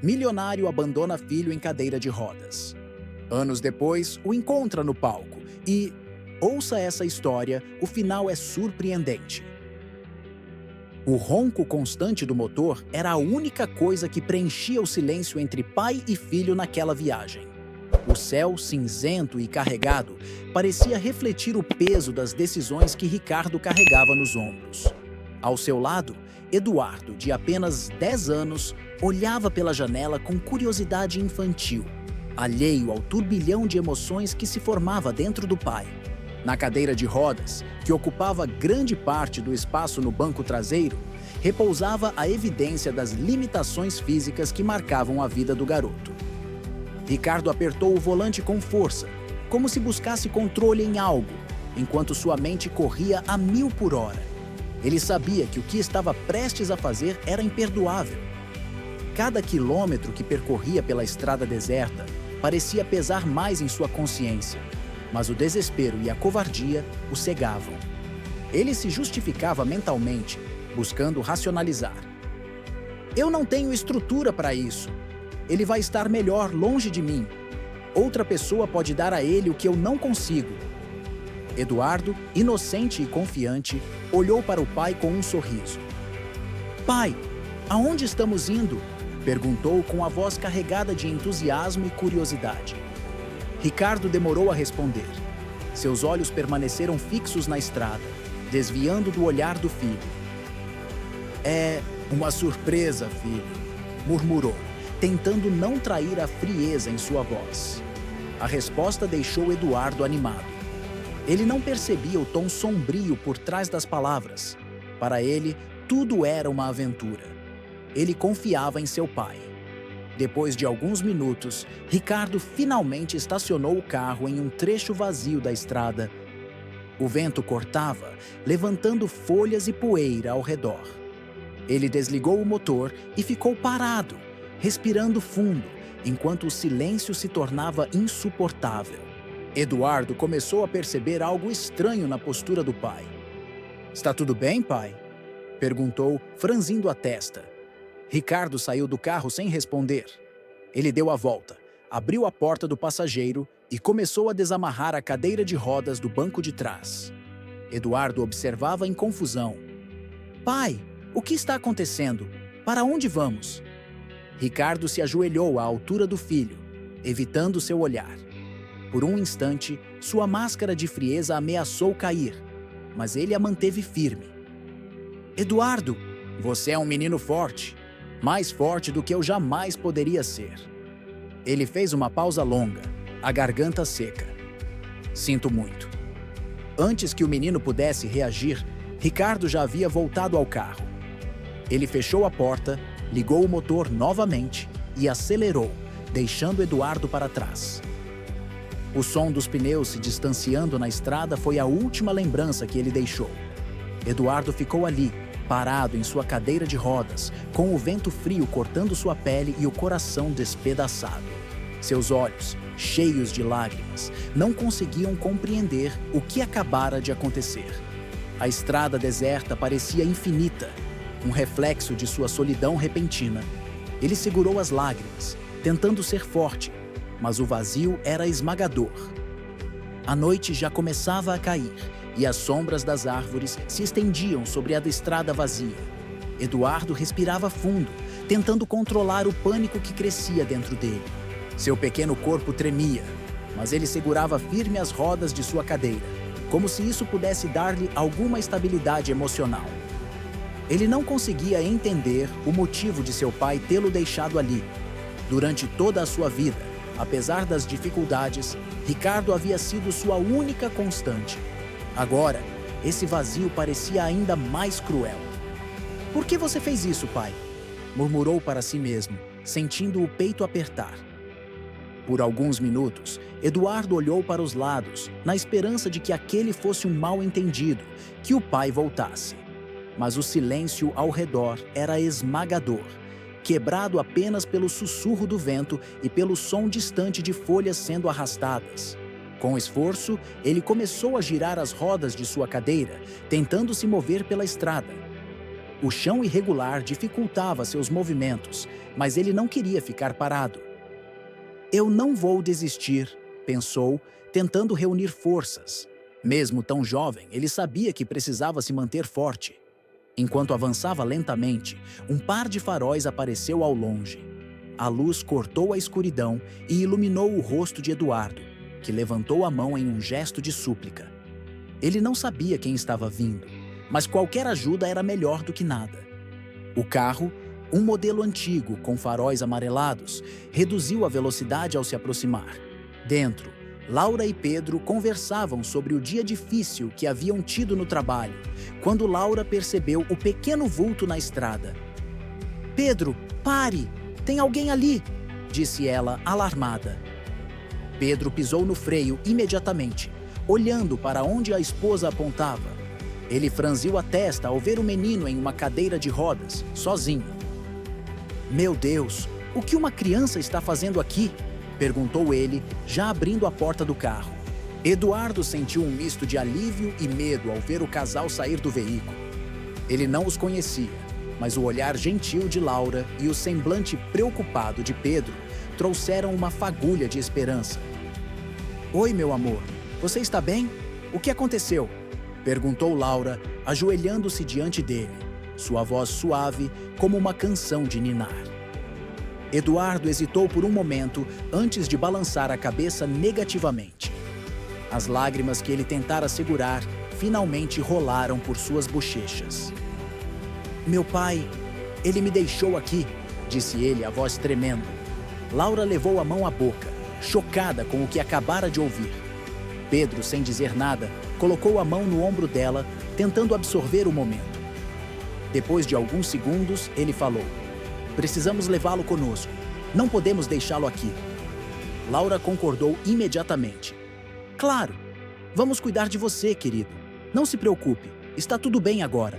Milionário abandona filho em cadeira de rodas. Anos depois, o encontra no palco e, ouça essa história, o final é surpreendente. O ronco constante do motor era a única coisa que preenchia o silêncio entre pai e filho naquela viagem. O céu, cinzento e carregado, parecia refletir o peso das decisões que Ricardo carregava nos ombros. Ao seu lado, Eduardo, de apenas 10 anos, olhava pela janela com curiosidade infantil, alheio ao turbilhão de emoções que se formava dentro do pai. Na cadeira de rodas, que ocupava grande parte do espaço no banco traseiro, repousava a evidência das limitações físicas que marcavam a vida do garoto. Ricardo apertou o volante com força, como se buscasse controle em algo, enquanto sua mente corria a 1000 por hora. Ele sabia que o que estava prestes a fazer era imperdoável. Cada quilômetro que percorria pela estrada deserta parecia pesar mais em sua consciência, mas o desespero e a covardia o cegavam. Ele se justificava mentalmente, buscando racionalizar. Eu não tenho estrutura para isso. Ele vai estar melhor longe de mim. Outra pessoa pode dar a ele o que eu não consigo. Eduardo, inocente e confiante, olhou para o pai com um sorriso. Pai, aonde estamos indo? Perguntou com a voz carregada de entusiasmo e curiosidade. Ricardo demorou a responder. Seus olhos permaneceram fixos na estrada, desviando do olhar do filho. É uma surpresa, filho, murmurou, tentando não trair a frieza em sua voz. A resposta deixou Eduardo animado. Ele não percebia o tom sombrio por trás das palavras. Para ele, tudo era uma aventura. Ele confiava em seu pai. Depois de alguns minutos, Ricardo finalmente estacionou o carro em um trecho vazio da estrada. O vento cortava, levantando folhas e poeira ao redor. Ele desligou o motor e ficou parado, respirando fundo, enquanto o silêncio se tornava insuportável. Eduardo começou a perceber algo estranho na postura do pai. Está tudo bem, pai? Perguntou, franzindo a testa. Ricardo saiu do carro sem responder. Ele deu a volta, abriu a porta do passageiro e começou a desamarrar a cadeira de rodas do banco de trás. Eduardo observava em confusão. Pai, o que está acontecendo? Para onde vamos? Ricardo se ajoelhou à altura do filho, evitando seu olhar. Por um instante, sua máscara de frieza ameaçou cair, mas ele a manteve firme. Eduardo, você é um menino forte, mais forte do que eu jamais poderia ser. Ele fez uma pausa longa, a garganta seca. Sinto muito. Antes que o menino pudesse reagir, Ricardo já havia voltado ao carro. Ele fechou a porta, ligou o motor novamente e acelerou, deixando Eduardo para trás. O som dos pneus se distanciando na estrada foi a última lembrança que ele deixou. Eduardo ficou ali, parado em sua cadeira de rodas, com o vento frio cortando sua pele e o coração despedaçado. Seus olhos, cheios de lágrimas, não conseguiam compreender o que acabara de acontecer. A estrada deserta parecia infinita, um reflexo de sua solidão repentina. Ele segurou as lágrimas, tentando ser forte, mas o vazio era esmagador. A noite já começava a cair e as sombras das árvores se estendiam sobre a estrada vazia. Eduardo respirava fundo, tentando controlar o pânico que crescia dentro dele. Seu pequeno corpo tremia, mas ele segurava firme as rodas de sua cadeira, como se isso pudesse dar-lhe alguma estabilidade emocional. Ele não conseguia entender o motivo de seu pai tê-lo deixado ali. Durante toda a sua vida, apesar das dificuldades, Ricardo havia sido sua única constante. Agora, esse vazio parecia ainda mais cruel. Por que você fez isso, pai? Murmurou para si mesmo, sentindo o peito apertar. Por alguns minutos, Eduardo olhou para os lados, na esperança de que aquele fosse um mal-entendido, que o pai voltasse. Mas o silêncio ao redor era esmagador, quebrado apenas pelo sussurro do vento e pelo som distante de folhas sendo arrastadas. Com esforço, ele começou a girar as rodas de sua cadeira, tentando se mover pela estrada. O chão irregular dificultava seus movimentos, mas ele não queria ficar parado. Eu não vou desistir, pensou, tentando reunir forças. Mesmo tão jovem, ele sabia que precisava se manter forte. Enquanto avançava lentamente, um par de faróis apareceu ao longe. A luz cortou a escuridão e iluminou o rosto de Eduardo, que levantou a mão em um gesto de súplica. Ele não sabia quem estava vindo, mas qualquer ajuda era melhor do que nada. O carro, um modelo antigo com faróis amarelados, reduziu a velocidade ao se aproximar. Dentro, Laura e Pedro conversavam sobre o dia difícil que haviam tido no trabalho, quando Laura percebeu o pequeno vulto na estrada. "Pedro, pare! Tem alguém ali!" disse ela, alarmada. Pedro pisou no freio imediatamente, olhando para onde a esposa apontava. Ele franziu a testa ao ver o menino em uma cadeira de rodas, sozinho. "Meu Deus, o que uma criança está fazendo aqui?" perguntou ele, já abrindo a porta do carro. Eduardo sentiu um misto de alívio e medo ao ver o casal sair do veículo. Ele não os conhecia, mas o olhar gentil de Laura e o semblante preocupado de Pedro trouxeram uma fagulha de esperança. "Oi, meu amor, você está bem? O que aconteceu?" perguntou Laura, ajoelhando-se diante dele, sua voz suave como uma canção de ninar. Eduardo hesitou por um momento antes de balançar a cabeça negativamente. As lágrimas que ele tentara segurar finalmente rolaram por suas bochechas. "Meu pai, ele me deixou aqui", disse ele, a voz tremendo. Laura levou a mão à boca, chocada com o que acabara de ouvir. Pedro, sem dizer nada, colocou a mão no ombro dela, tentando absorver o momento. Depois de alguns segundos, ele falou: "Precisamos levá-lo conosco. Não podemos deixá-lo aqui." Laura concordou imediatamente. "Claro! Vamos cuidar de você, querido. Não se preocupe, está tudo bem agora."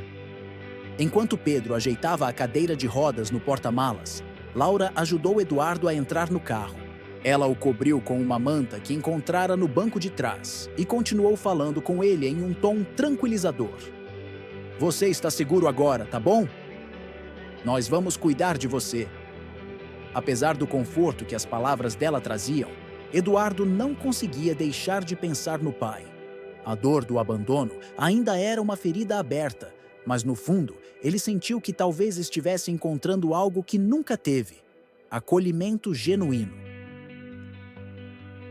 Enquanto Pedro ajeitava a cadeira de rodas no porta-malas, Laura ajudou Eduardo a entrar no carro. Ela o cobriu com uma manta que encontrara no banco de trás e continuou falando com ele em um tom tranquilizador. "Você está seguro agora, tá bom? Nós vamos cuidar de você." Apesar do conforto que as palavras dela traziam, Eduardo não conseguia deixar de pensar no pai. A dor do abandono ainda era uma ferida aberta, mas no fundo, ele sentiu que talvez estivesse encontrando algo que nunca teve: acolhimento genuíno.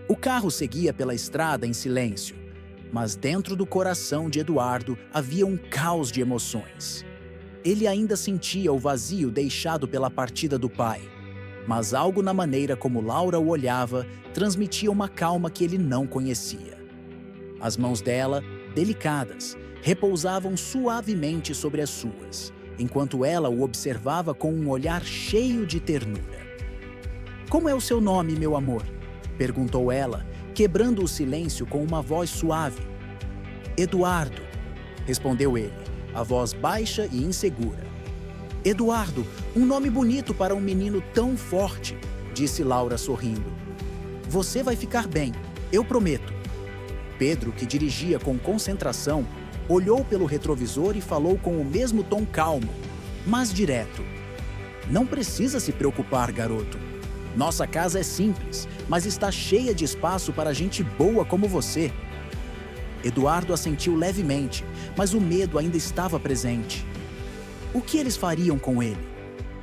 O carro seguia pela estrada em silêncio, mas dentro do coração de Eduardo havia um caos de emoções. Ele ainda sentia o vazio deixado pela partida do pai, mas algo na maneira como Laura o olhava transmitia uma calma que ele não conhecia. As mãos dela, delicadas, repousavam suavemente sobre as suas, enquanto ela o observava com um olhar cheio de ternura. "Como é o seu nome, meu amor?" perguntou ela, quebrando o silêncio com uma voz suave. "Eduardo", respondeu ele, a voz baixa e insegura. "Eduardo, um nome bonito para um menino tão forte", disse Laura sorrindo. "Você vai ficar bem, eu prometo." Pedro, que dirigia com concentração, olhou pelo retrovisor e falou com o mesmo tom calmo, mas direto. "Não precisa se preocupar, garoto. Nossa casa é simples, mas está cheia de espaço para gente boa como você." Eduardo assentiu levemente, mas o medo ainda estava presente. O que eles fariam com ele?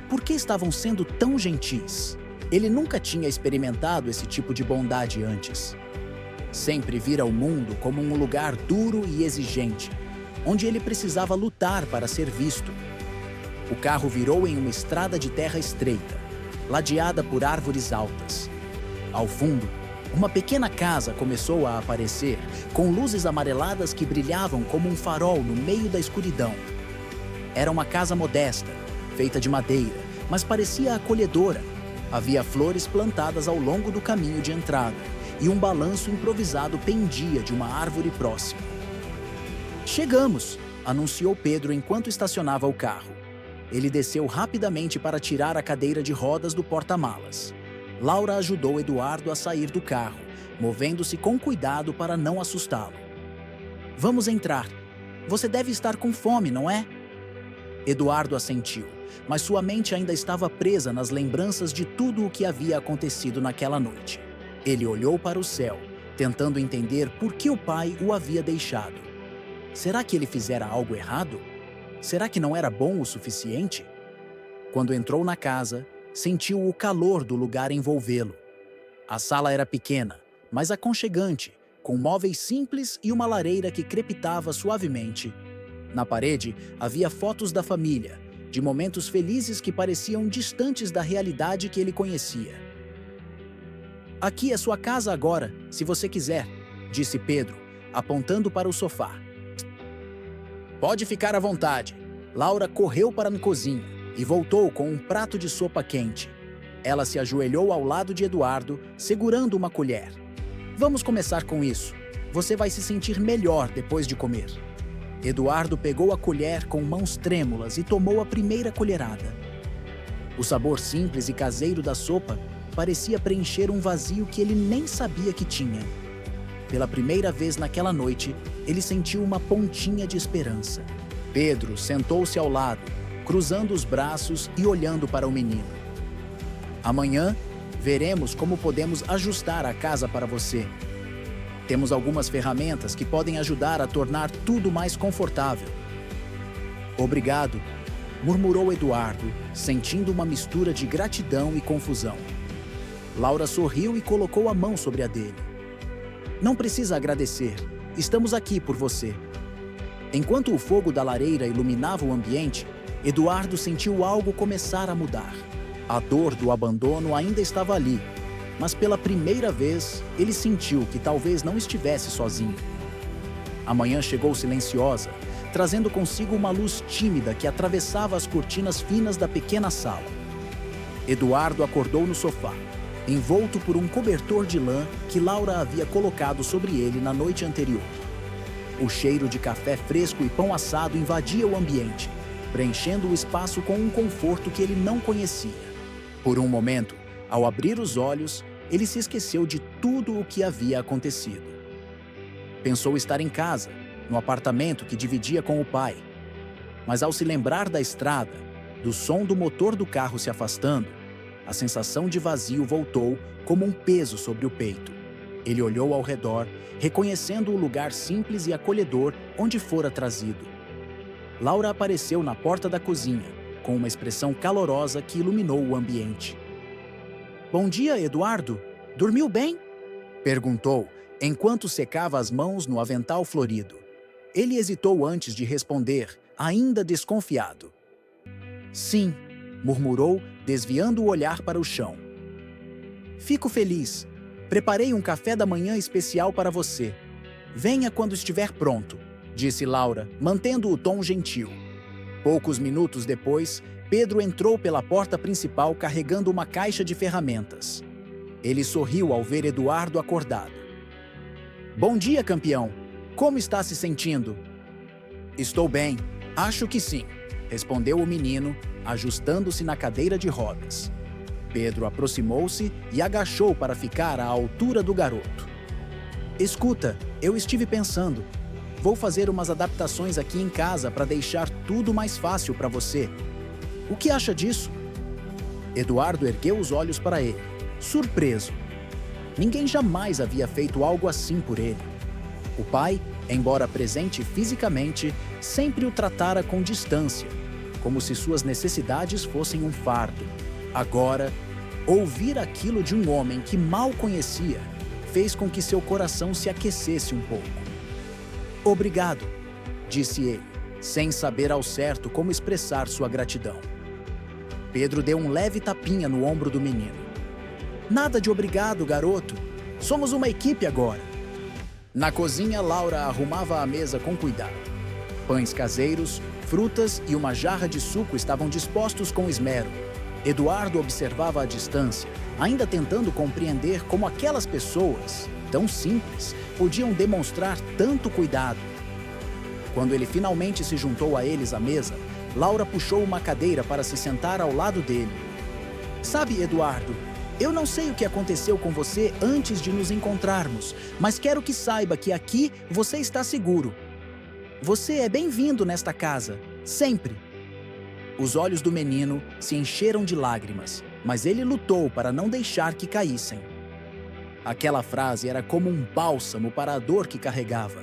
Por que estavam sendo tão gentis? Ele nunca tinha experimentado esse tipo de bondade antes. Sempre vira o mundo como um lugar duro e exigente, onde ele precisava lutar para ser visto. O carro virou em uma estrada de terra estreita, ladeada por árvores altas. Ao fundo, uma pequena casa começou a aparecer, com luzes amareladas que brilhavam como um farol no meio da escuridão. Era uma casa modesta, feita de madeira, mas parecia acolhedora. Havia flores plantadas ao longo do caminho de entrada, e um balanço improvisado pendia de uma árvore próxima. "Chegamos!" anunciou Pedro enquanto estacionava o carro. Ele desceu rapidamente para tirar a cadeira de rodas do porta-malas. Laura ajudou Eduardo a sair do carro, movendo-se com cuidado para não assustá-lo. "Vamos entrar. Você deve estar com fome, não é?" Eduardo assentiu, mas sua mente ainda estava presa nas lembranças de tudo o que havia acontecido naquela noite. Ele olhou para o céu, tentando entender por que o pai o havia deixado. Será que ele fizera algo errado? Será que não era bom o suficiente? Quando entrou na casa, sentiu o calor do lugar envolvê-lo. A sala era pequena, mas aconchegante, com móveis simples e uma lareira que crepitava suavemente. Na parede, havia fotos da família, de momentos felizes que pareciam distantes da realidade que ele conhecia. "Aqui é sua casa agora, se você quiser", disse Pedro, apontando para o sofá. "Pode ficar à vontade." Laura correu para a cozinha e voltou com um prato de sopa quente. Ela se ajoelhou ao lado de Eduardo, segurando uma colher. "Vamos começar com isso. Você vai se sentir melhor depois de comer." Eduardo pegou a colher com mãos trêmulas e tomou a primeira colherada. O sabor simples e caseiro da sopa parecia preencher um vazio que ele nem sabia que tinha. Pela primeira vez naquela noite, ele sentiu uma pontinha de esperança. Pedro sentou-se ao lado, cruzando os braços e olhando para o menino. "Amanhã, veremos como podemos ajustar a casa para você. Temos algumas ferramentas que podem ajudar a tornar tudo mais confortável." "Obrigado", murmurou Eduardo, sentindo uma mistura de gratidão e confusão. Laura sorriu e colocou a mão sobre a dele. "Não precisa agradecer. Estamos aqui por você." Enquanto o fogo da lareira iluminava o ambiente, Eduardo sentiu algo começar a mudar. A dor do abandono ainda estava ali, mas pela primeira vez, ele sentiu que talvez não estivesse sozinho. A manhã chegou silenciosa, trazendo consigo uma luz tímida que atravessava as cortinas finas da pequena sala. Eduardo acordou no sofá, envolto por um cobertor de lã que Laura havia colocado sobre ele na noite anterior. O cheiro de café fresco e pão assado invadia o ambiente, preenchendo o espaço com um conforto que ele não conhecia. Por um momento, ao abrir os olhos, ele se esqueceu de tudo o que havia acontecido. Pensou estar em casa, no apartamento que dividia com o pai. Mas ao se lembrar da estrada, do som do motor do carro se afastando, a sensação de vazio voltou como um peso sobre o peito. Ele olhou ao redor, reconhecendo o lugar simples e acolhedor onde fora trazido. Laura apareceu na porta da cozinha, com uma expressão calorosa que iluminou o ambiente. "Bom dia, Eduardo. Dormiu bem?" perguntou, enquanto secava as mãos no avental florido. Ele hesitou antes de responder, ainda desconfiado. "Sim", murmurou, desviando o olhar para o chão. "Fico feliz. Preparei um café da manhã especial para você. Venha quando estiver pronto", disse Laura, mantendo o tom gentil. Poucos minutos depois, Pedro entrou pela porta principal carregando uma caixa de ferramentas. Ele sorriu ao ver Eduardo acordado. "Bom dia, campeão. Como está se sentindo?" "Estou bem. Acho que sim", respondeu o menino, ajustando-se na cadeira de rodas. Pedro aproximou-se e agachou para ficar à altura do garoto. "Escuta, eu estive pensando. Vou fazer umas adaptações aqui em casa para deixar tudo mais fácil para você. O que acha disso?" Eduardo ergueu os olhos para ele, surpreso. Ninguém jamais havia feito algo assim por ele. O pai, embora presente fisicamente, sempre o tratara com distância, como se suas necessidades fossem um fardo. Agora, ouvir aquilo de um homem que mal conhecia fez com que seu coração se aquecesse um pouco. "Obrigado", disse ele, sem saber ao certo como expressar sua gratidão. Pedro deu um leve tapinha no ombro do menino. "Nada de obrigado, garoto. Somos uma equipe agora." Na cozinha, Laura arrumava a mesa com cuidado. Pães caseiros, frutas e uma jarra de suco estavam dispostos com esmero. Eduardo observava à distância, ainda tentando compreender como aquelas pessoas, tão simples, podiam demonstrar tanto cuidado. Quando ele finalmente se juntou a eles à mesa, Laura puxou uma cadeira para se sentar ao lado dele. "Sabe, Eduardo, eu não sei o que aconteceu com você antes de nos encontrarmos, mas quero que saiba que aqui você está seguro. Você é bem-vindo nesta casa, sempre." Os olhos do menino se encheram de lágrimas, mas ele lutou para não deixar que caíssem. Aquela frase era como um bálsamo para a dor que carregava.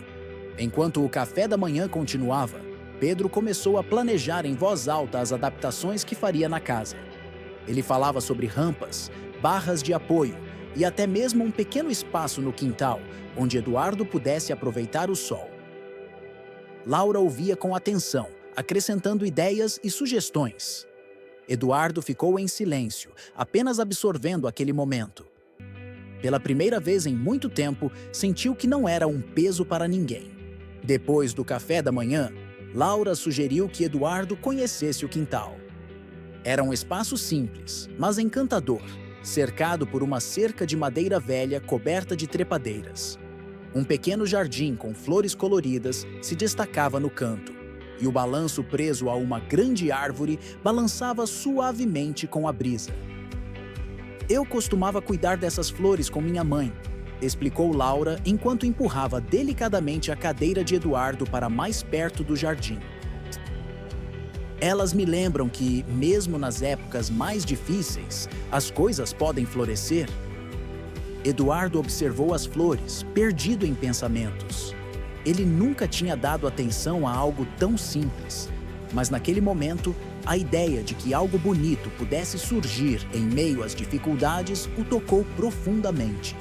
Enquanto o café da manhã continuava, Pedro começou a planejar em voz alta as adaptações que faria na casa. Ele falava sobre rampas, barras de apoio e até mesmo um pequeno espaço no quintal, onde Eduardo pudesse aproveitar o sol. Laura ouvia com atenção, acrescentando ideias e sugestões. Eduardo ficou em silêncio, apenas absorvendo aquele momento. Pela primeira vez em muito tempo, sentiu que não era um peso para ninguém. Depois do café da manhã, Laura sugeriu que Eduardo conhecesse o quintal. Era um espaço simples, mas encantador, cercado por uma cerca de madeira velha coberta de trepadeiras. Um pequeno jardim com flores coloridas se destacava no canto, e o balanço preso a uma grande árvore balançava suavemente com a brisa. Eu costumava cuidar dessas flores com minha mãe, explicou Laura enquanto empurrava delicadamente a cadeira de Eduardo para mais perto do jardim. Elas me lembram que, mesmo nas épocas mais difíceis, as coisas podem florescer. Eduardo observou as flores, perdido em pensamentos. Ele nunca tinha dado atenção a algo tão simples, mas naquele momento, a ideia de que algo bonito pudesse surgir em meio às dificuldades o tocou profundamente.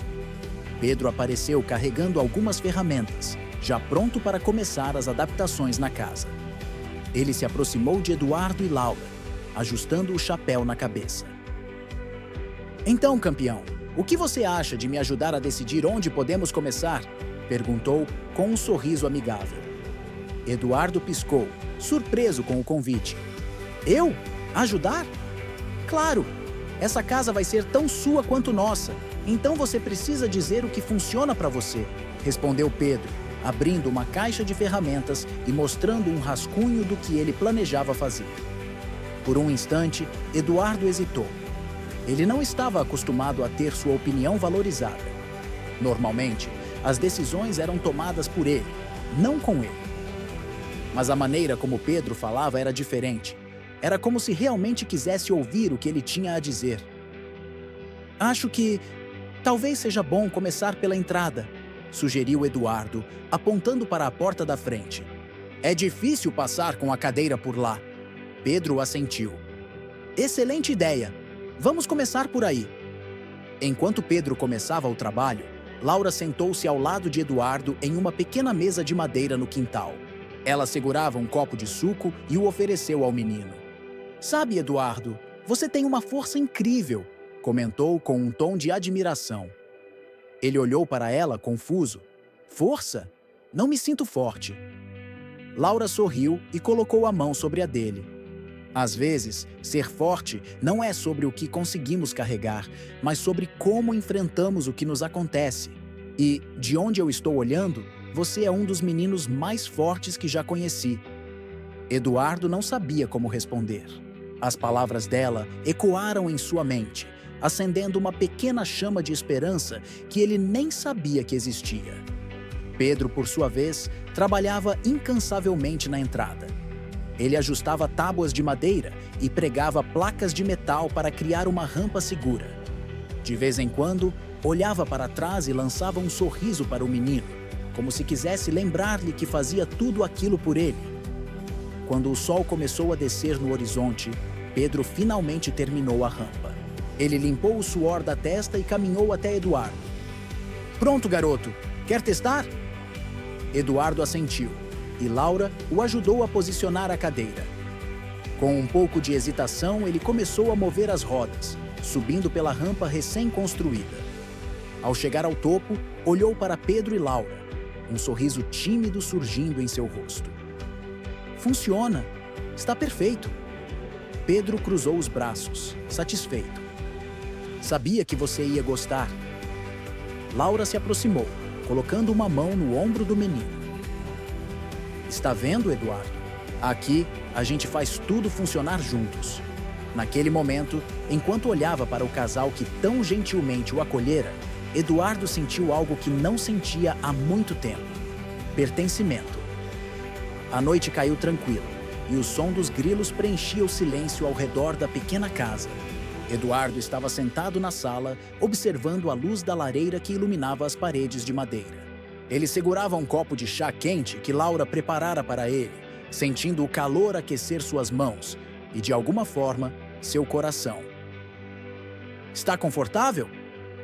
Pedro apareceu carregando algumas ferramentas, já pronto para começar as adaptações na casa. Ele se aproximou de Eduardo e Laura, ajustando o chapéu na cabeça. Então, campeão, o que você acha de me ajudar a decidir onde podemos começar? Perguntou com um sorriso amigável. Eduardo piscou, surpreso com o convite. Eu? Ajudar? Claro! Essa casa vai ser tão sua quanto nossa, então você precisa dizer o que funciona para você, respondeu Pedro, abrindo uma caixa de ferramentas e mostrando um rascunho do que ele planejava fazer. Por um instante, Eduardo hesitou. Ele não estava acostumado a ter sua opinião valorizada. Normalmente, as decisões eram tomadas por ele, não com ele. Mas a maneira como Pedro falava era diferente. Era como se realmente quisesse ouvir o que ele tinha a dizer. Acho que talvez seja bom começar pela entrada, sugeriu Eduardo, apontando para a porta da frente. É difícil passar com a cadeira por lá. Pedro assentiu. Excelente ideia. Vamos começar por aí. Enquanto Pedro começava o trabalho, Laura sentou-se ao lado de Eduardo em uma pequena mesa de madeira no quintal. Ela segurava um copo de suco e o ofereceu ao menino. Sabe, Eduardo, você tem uma força incrível, comentou com um tom de admiração. Ele olhou para ela, confuso. Força? Não me sinto forte. Laura sorriu e colocou a mão sobre a dele. Às vezes, ser forte não é sobre o que conseguimos carregar, mas sobre como enfrentamos o que nos acontece. E, de onde eu estou olhando, você é um dos meninos mais fortes que já conheci. Eduardo não sabia como responder. As palavras dela ecoaram em sua mente, acendendo uma pequena chama de esperança que ele nem sabia que existia. Pedro, por sua vez, trabalhava incansavelmente na entrada. Ele ajustava tábuas de madeira e pregava placas de metal para criar uma rampa segura. De vez em quando, olhava para trás e lançava um sorriso para o menino, como se quisesse lembrar-lhe que fazia tudo aquilo por ele. Quando o sol começou a descer no horizonte, Pedro finalmente terminou a rampa. Ele limpou o suor da testa e caminhou até Eduardo. Pronto, garoto. Quer testar? Eduardo assentiu, e Laura o ajudou a posicionar a cadeira. Com um pouco de hesitação, ele começou a mover as rodas, subindo pela rampa recém-construída. Ao chegar ao topo, olhou para Pedro e Laura, um sorriso tímido surgindo em seu rosto. Funciona. Está perfeito. Pedro cruzou os braços, satisfeito. Sabia que você ia gostar. Laura se aproximou, colocando uma mão no ombro do menino. Está vendo, Eduardo? Aqui, a gente faz tudo funcionar juntos. Naquele momento, enquanto olhava para o casal que tão gentilmente o acolhera, Eduardo sentiu algo que não sentia há muito tempo: pertencimento. A noite caiu tranquila, e o som dos grilos preenchia o silêncio ao redor da pequena casa. Eduardo estava sentado na sala, observando a luz da lareira que iluminava as paredes de madeira. Ele segurava um copo de chá quente que Laura preparara para ele, sentindo o calor aquecer suas mãos e, de alguma forma, seu coração. "Está confortável?"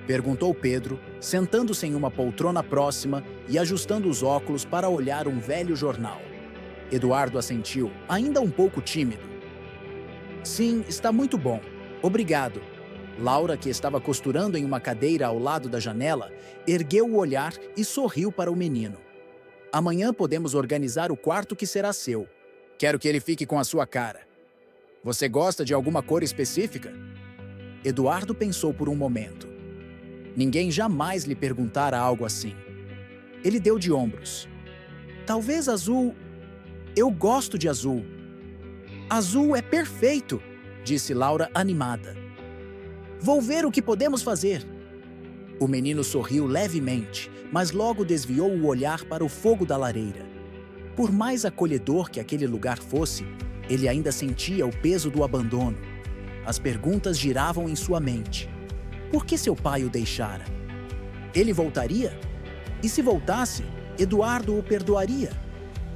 perguntou Pedro, sentando-se em uma poltrona próxima e ajustando os óculos para olhar um velho jornal. Eduardo assentiu, ainda um pouco tímido. "Sim, está muito bom. Obrigado." Laura, que estava costurando em uma cadeira ao lado da janela, ergueu o olhar e sorriu para o menino. "Amanhã podemos organizar o quarto que será seu. Quero que ele fique com a sua cara. Você gosta de alguma cor específica?" Eduardo pensou por um momento. Ninguém jamais lhe perguntara algo assim. Ele deu de ombros. "Talvez azul. Eu gosto de azul." "Azul é perfeito!" disse Laura animada. "Vou ver o que podemos fazer." O menino sorriu levemente, mas logo desviou o olhar para o fogo da lareira. Por mais acolhedor que aquele lugar fosse, ele ainda sentia o peso do abandono. As perguntas giravam em sua mente. Por que seu pai o deixara? Ele voltaria? E se voltasse, Eduardo o perdoaria?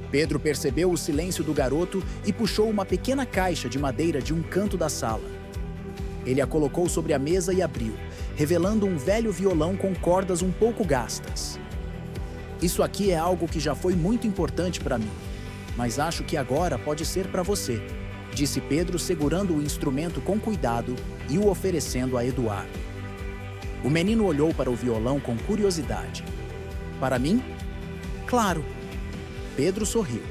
Pedro percebeu o silêncio do garoto e puxou uma pequena caixa de madeira de um canto da sala. Ele a colocou sobre a mesa e abriu, revelando um velho violão com cordas um pouco gastas. "Isso aqui é algo que já foi muito importante para mim, mas acho que agora pode ser para você", disse Pedro, segurando o instrumento com cuidado e o oferecendo a Eduardo. O menino olhou para o violão com curiosidade. "Para mim?" "Claro." Pedro sorriu.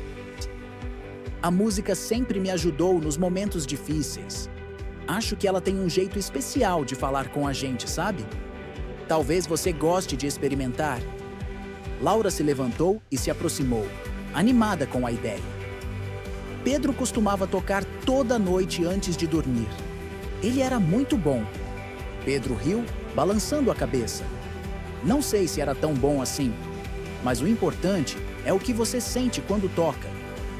"A música sempre me ajudou nos momentos difíceis. Acho que ela tem um jeito especial de falar com a gente, sabe? Talvez você goste de experimentar." Laura se levantou e se aproximou, animada com a ideia. Pedro costumava tocar toda noite antes de dormir. Ele era muito bom. Pedro riu, balançando a cabeça. "Não sei se era tão bom assim, mas o importante é o que você sente quando toca,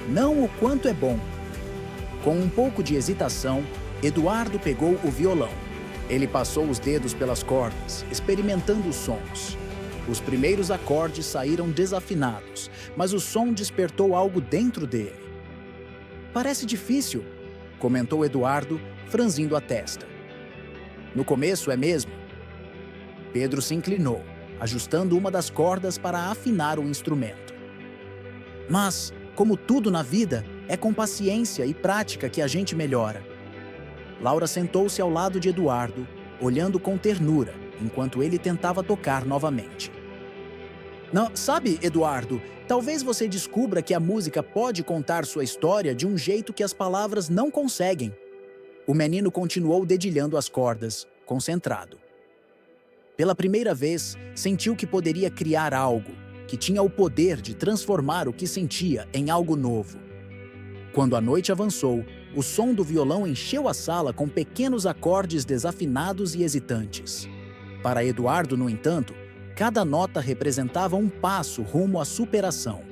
não o quanto é bom." Com um pouco de hesitação, Eduardo pegou o violão. Ele passou os dedos pelas cordas, experimentando os sons. Os primeiros acordes saíram desafinados, mas o som despertou algo dentro dele. "Parece difícil", comentou Eduardo, franzindo a testa. "No começo é mesmo." Pedro se inclinou, ajustando uma das cordas para afinar o instrumento. "Mas, como tudo na vida, é com paciência e prática que a gente melhora." Laura sentou-se ao lado de Eduardo, olhando com ternura, enquanto ele tentava tocar novamente. "Não, sabe, Eduardo, talvez você descubra que a música pode contar sua história de um jeito que as palavras não conseguem." O menino continuou dedilhando as cordas, concentrado. Pela primeira vez, sentiu que poderia criar algo, que tinha o poder de transformar o que sentia em algo novo. Quando a noite avançou, o som do violão encheu a sala com pequenos acordes desafinados e hesitantes. Para Eduardo, no entanto, cada nota representava um passo rumo à superação.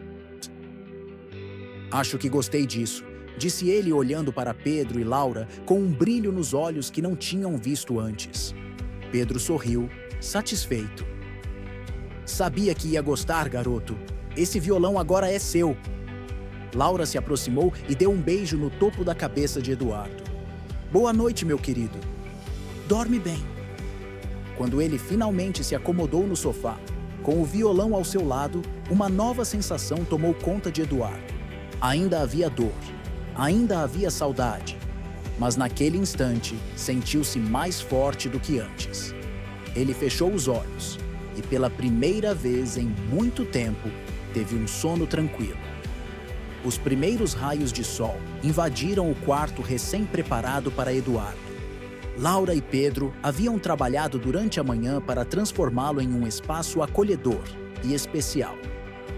"Acho que gostei disso", disse ele olhando para Pedro e Laura com um brilho nos olhos que não tinham visto antes. Pedro sorriu, satisfeito. "Sabia que ia gostar, garoto. Esse violão agora é seu." Laura se aproximou e deu um beijo no topo da cabeça de Eduardo. "Boa noite, meu querido. Dorme bem." Quando ele finalmente se acomodou no sofá, com o violão ao seu lado, uma nova sensação tomou conta de Eduardo. Ainda havia dor, ainda havia saudade, mas naquele instante sentiu-se mais forte do que antes. Ele fechou os olhos e, pela primeira vez em muito tempo, teve um sono tranquilo. Os primeiros raios de sol invadiram o quarto recém-preparado para Eduardo. Laura e Pedro haviam trabalhado durante a manhã para transformá-lo em um espaço acolhedor e especial.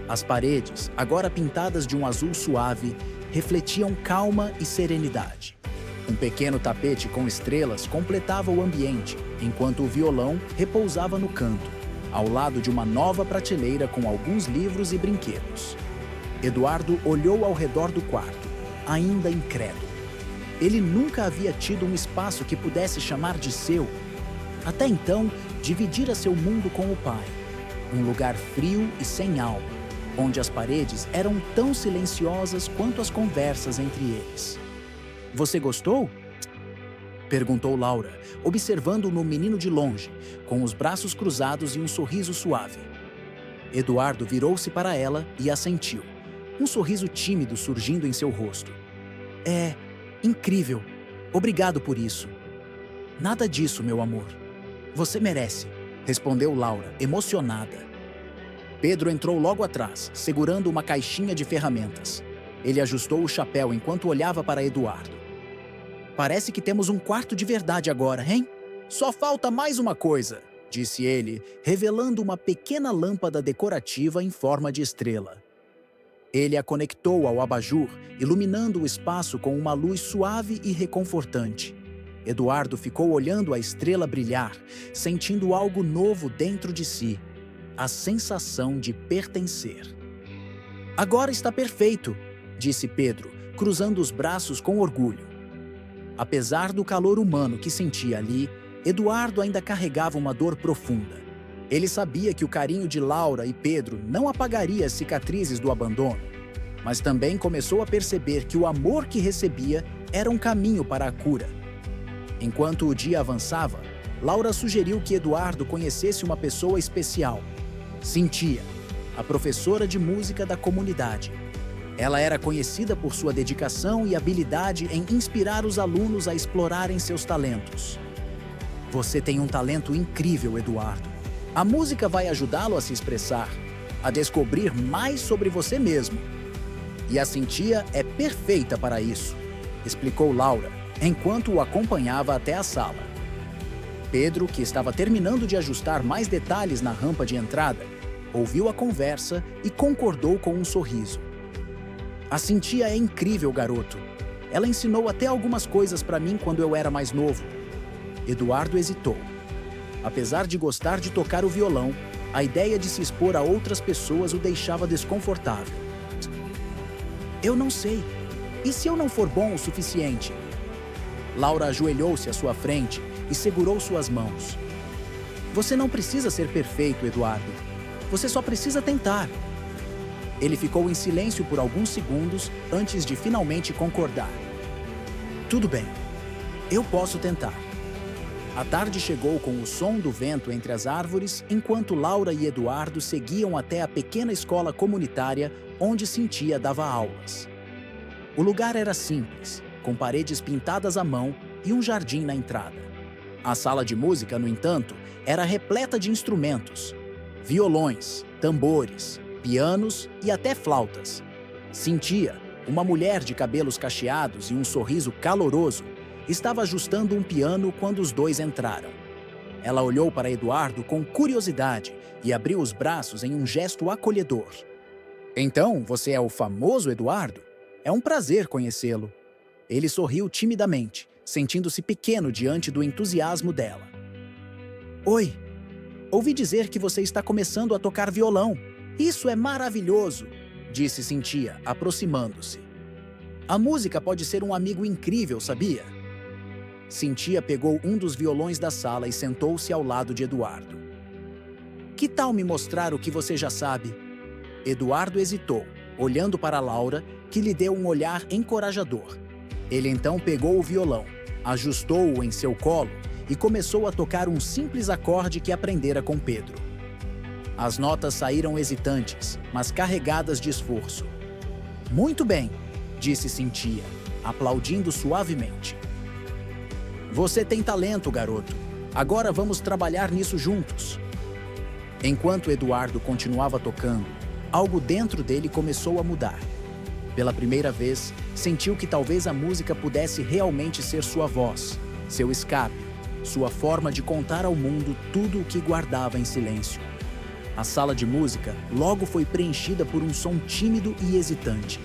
As paredes, agora pintadas de um azul suave, refletiam calma e serenidade. Um pequeno tapete com estrelas completava o ambiente, enquanto o violão repousava no canto, ao lado de uma nova prateleira com alguns livros e brinquedos. Eduardo olhou ao redor do quarto, ainda incrédulo. Ele nunca havia tido um espaço que pudesse chamar de seu. Até então, dividira seu mundo com o pai. Um lugar frio e sem alma, onde as paredes eram tão silenciosas quanto as conversas entre eles. Você gostou? Perguntou Laura, observando no menino de longe, com os braços cruzados e um sorriso suave. Eduardo virou-se para ela e assentiu, um sorriso tímido surgindo em seu rosto. É incrível. Obrigado por isso. Nada disso, meu amor. Você merece, respondeu Laura, emocionada. Pedro entrou logo atrás, segurando uma caixinha de ferramentas. Ele ajustou o chapéu enquanto olhava para Eduardo. Parece que temos um quarto de verdade agora, hein? Só falta mais uma coisa, disse ele, revelando uma pequena lâmpada decorativa em forma de estrela. Ele a conectou ao abajur, iluminando o espaço com uma luz suave e reconfortante. Eduardo ficou olhando a estrela brilhar, sentindo algo novo dentro de si, a sensação de pertencer. Agora está perfeito, disse Pedro, cruzando os braços com orgulho. Apesar do calor humano que sentia ali, Eduardo ainda carregava uma dor profunda. Ele sabia que o carinho de Laura e Pedro não apagaria as cicatrizes do abandono, mas também começou a perceber que o amor que recebia era um caminho para a cura. Enquanto o dia avançava, Laura sugeriu que Eduardo conhecesse uma pessoa especial, Cintia, a professora de música da comunidade. Ela era conhecida por sua dedicação e habilidade em inspirar os alunos a explorarem seus talentos. Você tem um talento incrível, Eduardo. A música vai ajudá-lo a se expressar, a descobrir mais sobre você mesmo. E a Cintia é perfeita para isso, explicou Laura, enquanto o acompanhava até a sala. Pedro, que estava terminando de ajustar mais detalhes na rampa de entrada, ouviu a conversa e concordou com um sorriso. A Cintia é incrível, garoto. Ela ensinou até algumas coisas para mim quando eu era mais novo. Eduardo hesitou. Apesar de gostar de tocar o violão, a ideia de se expor a outras pessoas o deixava desconfortável. Eu não sei. E se eu não for bom o suficiente? Laura ajoelhou-se à sua frente e segurou suas mãos. Você não precisa ser perfeito, Eduardo. Você só precisa tentar. Ele ficou em silêncio por alguns segundos antes de finalmente concordar. Tudo bem, eu posso tentar. A tarde chegou com o som do vento entre as árvores, enquanto Laura e Eduardo seguiam até a pequena escola comunitária onde Cintia dava aulas. O lugar era simples, com paredes pintadas à mão e um jardim na entrada. A sala de música, no entanto, era repleta de instrumentos, violões, tambores, pianos e até flautas. Cintia, uma mulher de cabelos cacheados e um sorriso caloroso, estava ajustando um piano quando os dois entraram. Ela olhou para Eduardo com curiosidade e abriu os braços em um gesto acolhedor. Então, você é o famoso Eduardo? É um prazer conhecê-lo. Ele sorriu timidamente, sentindo-se pequeno diante do entusiasmo dela. Oi, ouvi dizer que você está começando a tocar violão. Isso é maravilhoso, disse Cintia, aproximando-se. A música pode ser um amigo incrível, sabia? Cintia pegou um dos violões da sala e sentou-se ao lado de Eduardo. Que tal me mostrar o que você já sabe? Eduardo hesitou, olhando para Laura, que lhe deu um olhar encorajador. Ele então pegou o violão, ajustou-o em seu colo e começou a tocar um simples acorde que aprendera com Pedro. As notas saíram hesitantes, mas carregadas de esforço. Muito bem, disse Cintia, aplaudindo suavemente. Você tem talento, garoto. Agora vamos trabalhar nisso juntos. Enquanto Eduardo continuava tocando, algo dentro dele começou a mudar. Pela primeira vez, sentiu que talvez a música pudesse realmente ser sua voz, seu escape, sua forma de contar ao mundo tudo o que guardava em silêncio. A sala de música logo foi preenchida por um som tímido e hesitante.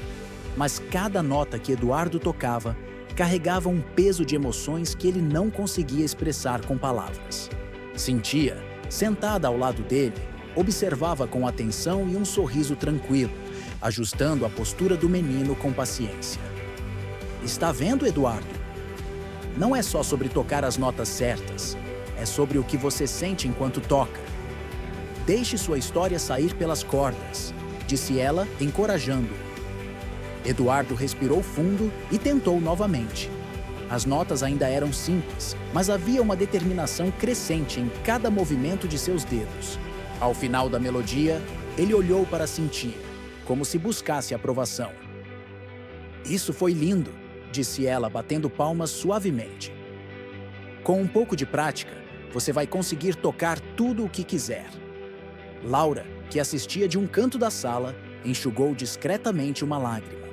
Mas cada nota que Eduardo tocava carregava um peso de emoções que ele não conseguia expressar com palavras. Cintia, sentada ao lado dele, observava com atenção e um sorriso tranquilo, ajustando a postura do menino com paciência. Está vendo, Eduardo? Não é só sobre tocar as notas certas, é sobre o que você sente enquanto toca. Deixe sua história sair pelas cordas, disse ela, encorajando-o. Eduardo respirou fundo e tentou novamente. As notas ainda eram simples, mas havia uma determinação crescente em cada movimento de seus dedos. Ao final da melodia, ele olhou para Cynthia, como se buscasse aprovação. Isso foi lindo, disse ela, batendo palmas suavemente. Com um pouco de prática, você vai conseguir tocar tudo o que quiser. Laura, que assistia de um canto da sala, enxugou discretamente uma lágrima.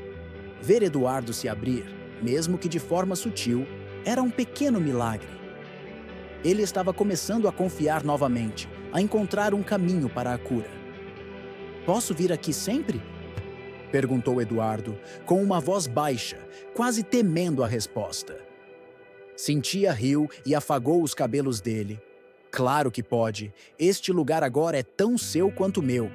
Ver Eduardo se abrir, mesmo que de forma sutil, era um pequeno milagre. Ele estava começando a confiar novamente, a encontrar um caminho para a cura. Posso vir aqui sempre? Perguntou Eduardo, com uma voz baixa, quase temendo a resposta. Cynthia riu e afagou os cabelos dele. Claro que pode. Este lugar agora é tão seu quanto meu.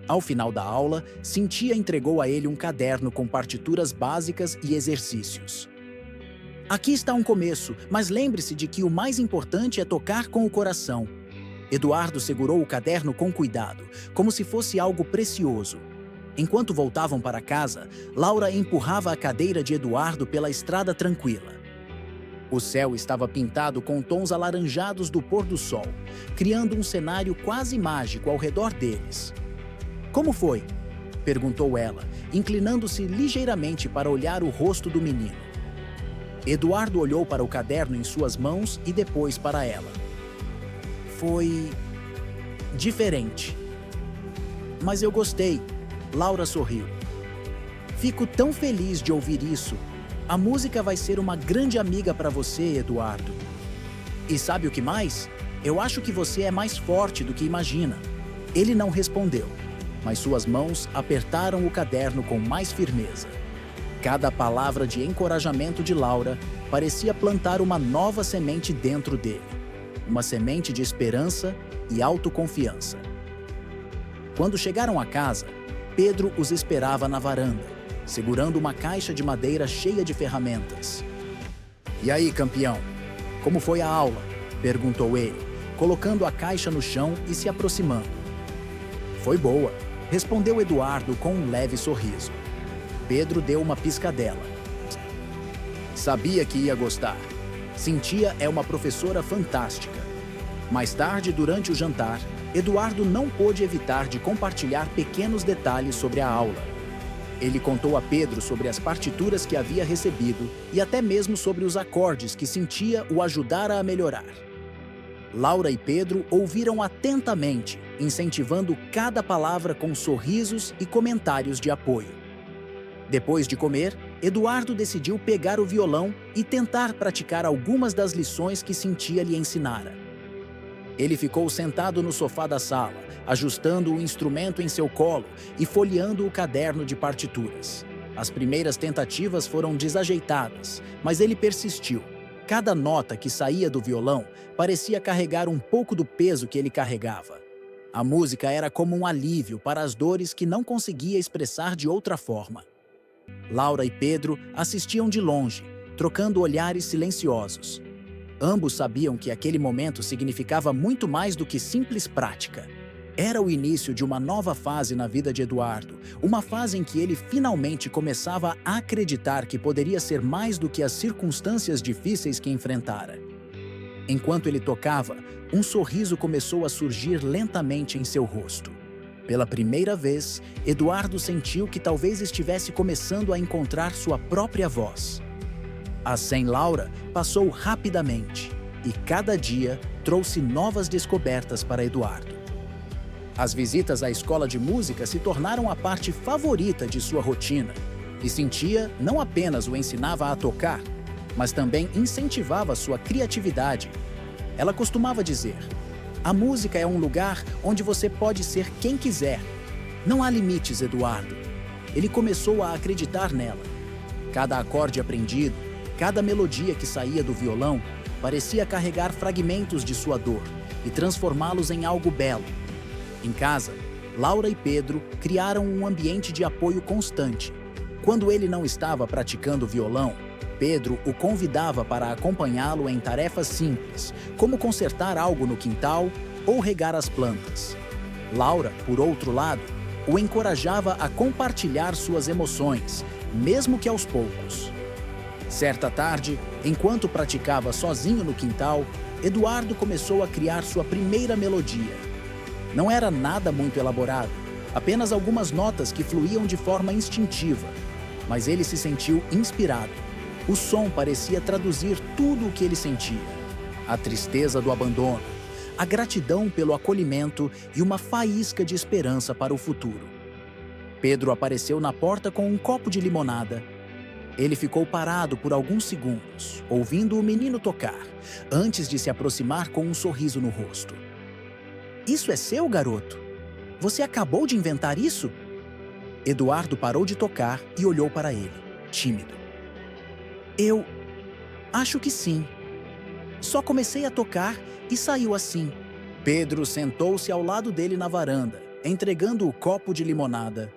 Ao final da aula, Cynthia entregou a ele um caderno com partituras básicas e exercícios. Aqui está um começo, mas lembre-se de que o mais importante é tocar com o coração. Eduardo segurou o caderno com cuidado, como se fosse algo precioso. Enquanto voltavam para casa, Laura empurrava a cadeira de Eduardo pela estrada tranquila. O céu estava pintado com tons alaranjados do pôr do sol, criando um cenário quase mágico ao redor deles. Como foi? Perguntou ela, inclinando-se ligeiramente para olhar o rosto do menino. Eduardo olhou para o caderno em suas mãos e depois para ela. Foi diferente. Mas eu gostei. Laura sorriu. Fico tão feliz de ouvir isso. A música vai ser uma grande amiga para você, Eduardo. E sabe o que mais? Eu acho que você é mais forte do que imagina. Ele não respondeu, mas suas mãos apertaram o caderno com mais firmeza. Cada palavra de encorajamento de Laura parecia plantar uma nova semente dentro dele. Uma semente de esperança e autoconfiança. Quando chegaram a casa, Pedro os esperava na varanda, segurando uma caixa de madeira cheia de ferramentas. E aí, campeão? Como foi a aula? Perguntou ele, colocando a caixa no chão e se aproximando. Foi boa, respondeu Eduardo com um leve sorriso. Pedro deu uma piscadela. Sabia que ia gostar. Cynthia é uma professora fantástica. Mais tarde, durante o jantar, Eduardo não pôde evitar de compartilhar pequenos detalhes sobre a aula. Ele contou a Pedro sobre as partituras que havia recebido e até mesmo sobre os acordes que Cynthia o ajudara a melhorar. Laura e Pedro ouviram atentamente, incentivando cada palavra com sorrisos e comentários de apoio. Depois de comer, Eduardo decidiu pegar o violão e tentar praticar algumas das lições que Cynthia lhe ensinara. Ele ficou sentado no sofá da sala, ajustando o instrumento em seu colo e folheando o caderno de partituras. As primeiras tentativas foram desajeitadas, mas ele persistiu. Cada nota que saía do violão parecia carregar um pouco do peso que ele carregava. A música era como um alívio para as dores que não conseguia expressar de outra forma. Laura e Pedro assistiam de longe, trocando olhares silenciosos. Ambos sabiam que aquele momento significava muito mais do que simples prática. Era o início de uma nova fase na vida de Eduardo, uma fase em que ele finalmente começava a acreditar que poderia ser mais do que as circunstâncias difíceis que enfrentara. Enquanto ele tocava, um sorriso começou a surgir lentamente em seu rosto. Pela primeira vez, Eduardo sentiu que talvez estivesse começando a encontrar sua própria voz. A sem Laura passou rapidamente, e cada dia trouxe novas descobertas para Eduardo. As visitas à escola de música se tornaram a parte favorita de sua rotina, e Cynthia não apenas o ensinava a tocar, mas também incentivava sua criatividade. Ela costumava dizer: "A música é um lugar onde você pode ser quem quiser. Não há limites, Eduardo." Ele começou a acreditar nela. Cada acorde aprendido, cada melodia que saía do violão, parecia carregar fragmentos de sua dor e transformá-los em algo belo. Em casa, Laura e Pedro criaram um ambiente de apoio constante. Quando ele não estava praticando violão, Pedro o convidava para acompanhá-lo em tarefas simples, como consertar algo no quintal ou regar as plantas. Laura, por outro lado, o encorajava a compartilhar suas emoções, mesmo que aos poucos. Certa tarde, enquanto praticava sozinho no quintal, Eduardo começou a criar sua primeira melodia. Não era nada muito elaborado, apenas algumas notas que fluíam de forma instintiva, mas ele se sentiu inspirado. O som parecia traduzir tudo o que ele sentia: a tristeza do abandono, a gratidão pelo acolhimento e uma faísca de esperança para o futuro. Pedro apareceu na porta com um copo de limonada. Ele ficou parado por alguns segundos, ouvindo o menino tocar, antes de se aproximar com um sorriso no rosto. "Isso é seu, garoto? Você acabou de inventar isso?" Eduardo parou de tocar e olhou para ele, tímido. "Eu acho que sim. Só comecei a tocar e saiu assim." Pedro sentou-se ao lado dele na varanda, entregando o copo de limonada.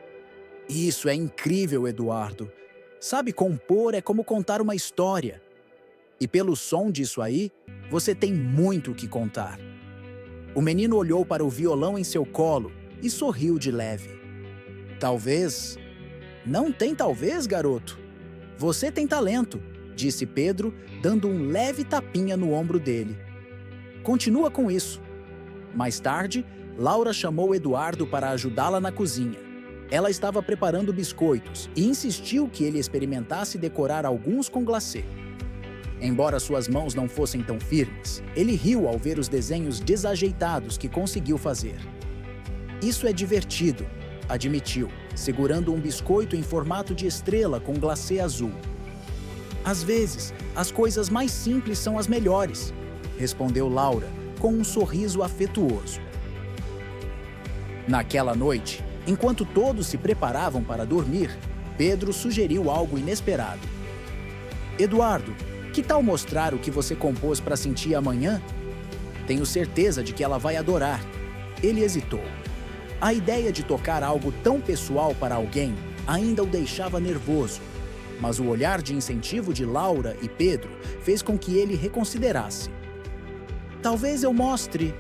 "Isso é incrível, Eduardo. Sabe, compor é como contar uma história. E pelo som disso aí, você tem muito o que contar." O menino olhou para o violão em seu colo e sorriu de leve. "Talvez." "Não tem talvez, garoto. Você tem talento", disse Pedro, dando um leve tapinha no ombro dele. "Continua com isso." Mais tarde, Laura chamou Eduardo para ajudá-la na cozinha. Ela estava preparando biscoitos e insistiu que ele experimentasse decorar alguns com glacê. Embora suas mãos não fossem tão firmes, ele riu ao ver os desenhos desajeitados que conseguiu fazer. "Isso é divertido", admitiu, segurando um biscoito em formato de estrela com glacê azul. "Às vezes, as coisas mais simples são as melhores", respondeu Laura, com um sorriso afetuoso. Naquela noite, enquanto todos se preparavam para dormir, Pedro sugeriu algo inesperado. "Eduardo, que tal mostrar o que você compôs para sentir amanhã? Tenho certeza de que ela vai adorar." Ele hesitou. A ideia de tocar algo tão pessoal para alguém ainda o deixava nervoso, mas o olhar de incentivo de Laura e Pedro fez com que ele reconsiderasse. "Talvez eu mostre."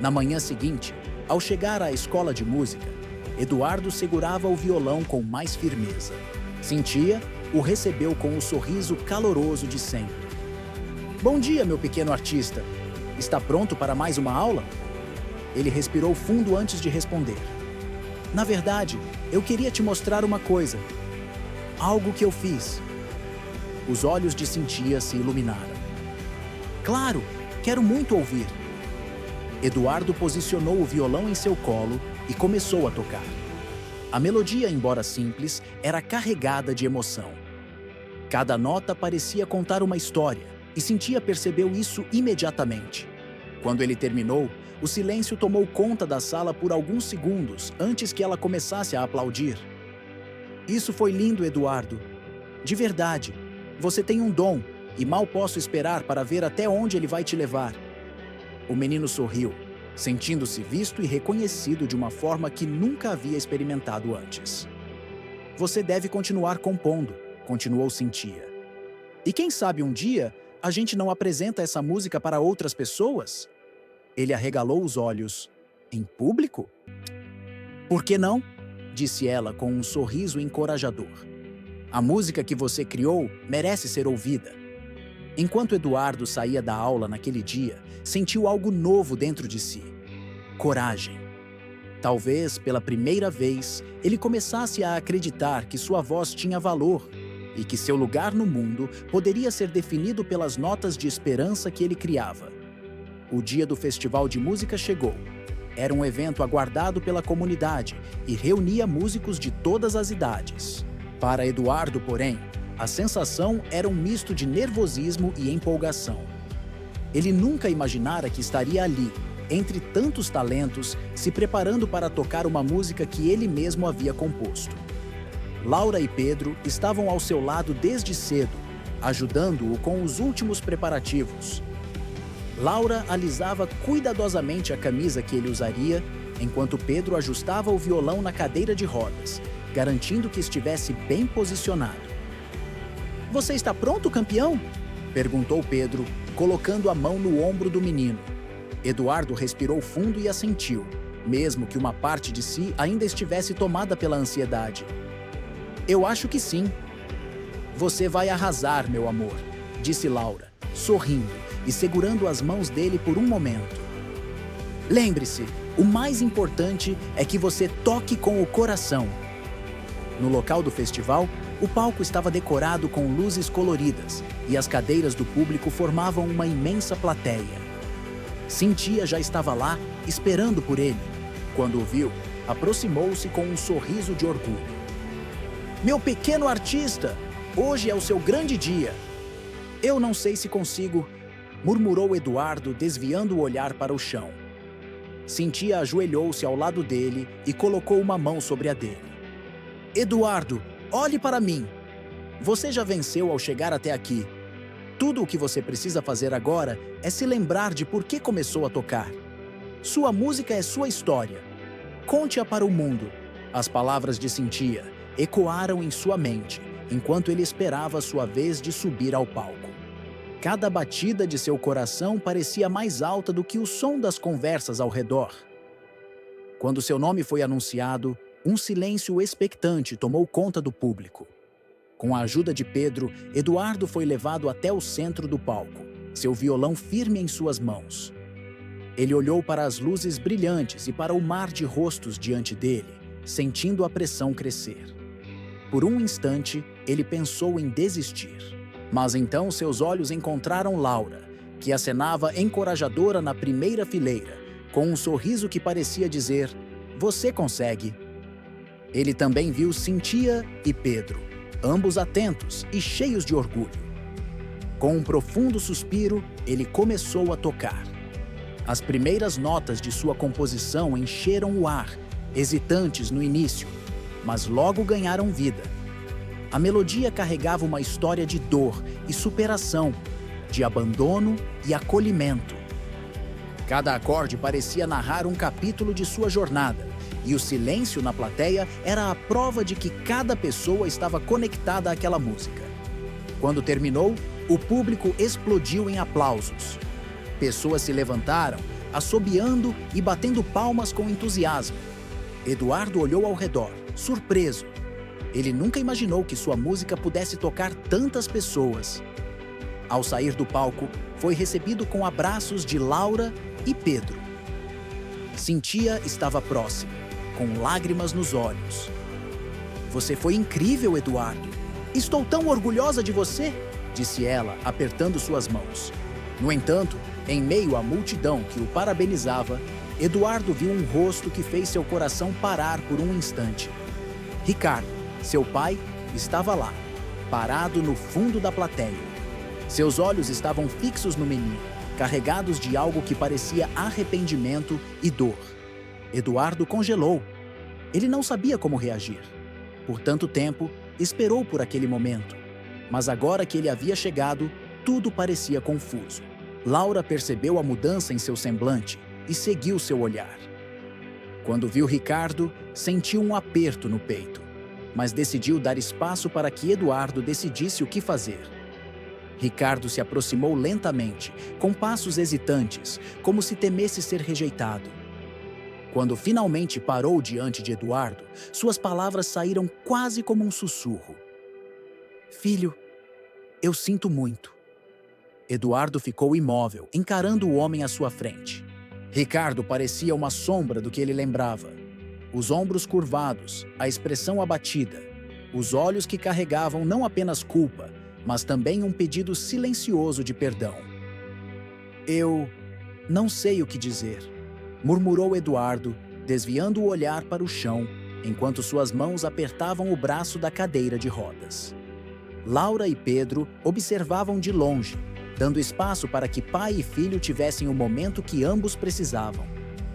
Na manhã seguinte, ao chegar à escola de música, Eduardo segurava o violão com mais firmeza. Cintia o recebeu com o sorriso caloroso de sempre. "Bom dia, meu pequeno artista. Está pronto para mais uma aula?" Ele respirou fundo antes de responder. "Na verdade, eu queria te mostrar uma coisa. Algo que eu fiz." Os olhos de Cintia se iluminaram. "Claro, quero muito ouvir." Eduardo posicionou o violão em seu colo e começou a tocar. A melodia, embora simples, era carregada de emoção. Cada nota parecia contar uma história, e Cintia percebeu isso imediatamente. Quando ele terminou, o silêncio tomou conta da sala por alguns segundos antes que ela começasse a aplaudir. "Isso foi lindo, Eduardo. De verdade, você tem um dom e mal posso esperar para ver até onde ele vai te levar." O menino sorriu, sentindo-se visto e reconhecido de uma forma que nunca havia experimentado antes. "Você deve continuar compondo", continuou Cintia. "E quem sabe um dia a gente não apresenta essa música para outras pessoas?" Ele arregalou os olhos. "Em público?" "Por que não?" disse ela com um sorriso encorajador. "A música que você criou merece ser ouvida." Enquanto Eduardo saía da aula naquele dia, sentiu algo novo dentro de si: coragem. Talvez, pela primeira vez, ele começasse a acreditar que sua voz tinha valor e que seu lugar no mundo poderia ser definido pelas notas de esperança que ele criava. O dia do Festival de Música chegou. Era um evento aguardado pela comunidade e reunia músicos de todas as idades. Para Eduardo, porém, a sensação era um misto de nervosismo e empolgação. Ele nunca imaginara que estaria ali, entre tantos talentos, se preparando para tocar uma música que ele mesmo havia composto. Laura e Pedro estavam ao seu lado desde cedo, ajudando-o com os últimos preparativos. Laura alisava cuidadosamente a camisa que ele usaria, enquanto Pedro ajustava o violão na cadeira de rodas, garantindo que estivesse bem posicionado. "Você está pronto, campeão?" perguntou Pedro, colocando a mão no ombro do menino. Eduardo respirou fundo e assentiu, mesmo que uma parte de si ainda estivesse tomada pela ansiedade. "Eu acho que sim." "Você vai arrasar, meu amor", disse Laura, sorrindo e segurando as mãos dele por um momento. "Lembre-se, o mais importante é que você toque com o coração." No local do festival, o palco estava decorado com luzes coloridas e as cadeiras do público formavam uma imensa plateia. Cynthia já estava lá, esperando por ele. Quando o viu, aproximou-se com um sorriso de orgulho. "Meu pequeno artista, hoje é o seu grande dia." "Eu não sei se consigo", murmurou Eduardo, desviando o olhar para o chão. Cynthia ajoelhou-se ao lado dele e colocou uma mão sobre a dele. "Eduardo, olhe para mim. Você já venceu ao chegar até aqui. Tudo o que você precisa fazer agora é se lembrar de por que começou a tocar. Sua música é sua história. Conte-a para o mundo." As palavras de Cynthia ecoaram em sua mente, enquanto ele esperava sua vez de subir ao palco. Cada batida de seu coração parecia mais alta do que o som das conversas ao redor. Quando seu nome foi anunciado, um silêncio expectante tomou conta do público. Com a ajuda de Pedro, Eduardo foi levado até o centro do palco, seu violão firme em suas mãos. Ele olhou para as luzes brilhantes e para o mar de rostos diante dele, sentindo a pressão crescer. Por um instante, ele pensou em desistir. Mas então seus olhos encontraram Laura, que acenava encorajadora na primeira fileira, com um sorriso que parecia dizer: "Você consegue." Ele também viu Cynthia e Pedro, ambos atentos e cheios de orgulho. Com um profundo suspiro, ele começou a tocar. As primeiras notas de sua composição encheram o ar, hesitantes no início, mas logo ganharam vida. A melodia carregava uma história de dor e superação, de abandono e acolhimento. Cada acorde parecia narrar um capítulo de sua jornada, e o silêncio na plateia era a prova de que cada pessoa estava conectada àquela música. Quando terminou, o público explodiu em aplausos. Pessoas se levantaram, assobiando e batendo palmas com entusiasmo. Eduardo olhou ao redor, surpreso. Ele nunca imaginou que sua música pudesse tocar tantas pessoas. Ao sair do palco, foi recebido com abraços de Laura e Pedro. Cynthia estava próxima, com lágrimas nos olhos. "Você foi incrível, Eduardo. Estou tão orgulhosa de você", disse ela, apertando suas mãos. No entanto, em meio à multidão que o parabenizava, Eduardo viu um rosto que fez seu coração parar por um instante. Ricardo, seu pai, estava lá, parado no fundo da plateia. Seus olhos estavam fixos no menino, carregados de algo que parecia arrependimento e dor. Eduardo congelou. Ele não sabia como reagir. Por tanto tempo, esperou por aquele momento. Mas agora que ele havia chegado, tudo parecia confuso. Laura percebeu a mudança em seu semblante e seguiu seu olhar. Quando viu Ricardo, sentiu um aperto no peito, mas decidiu dar espaço para que Eduardo decidisse o que fazer. Ricardo se aproximou lentamente, com passos hesitantes, como se temesse ser rejeitado. Quando finalmente parou diante de Eduardo, suas palavras saíram quase como um sussurro. "Filho, eu sinto muito." Eduardo ficou imóvel, encarando o homem à sua frente. Ricardo parecia uma sombra do que ele lembrava. Os ombros curvados, a expressão abatida, os olhos que carregavam não apenas culpa, mas também um pedido silencioso de perdão. "Eu não sei o que dizer", murmurou Eduardo, desviando o olhar para o chão, enquanto suas mãos apertavam o braço da cadeira de rodas. Laura e Pedro observavam de longe, dando espaço para que pai e filho tivessem o momento que ambos precisavam.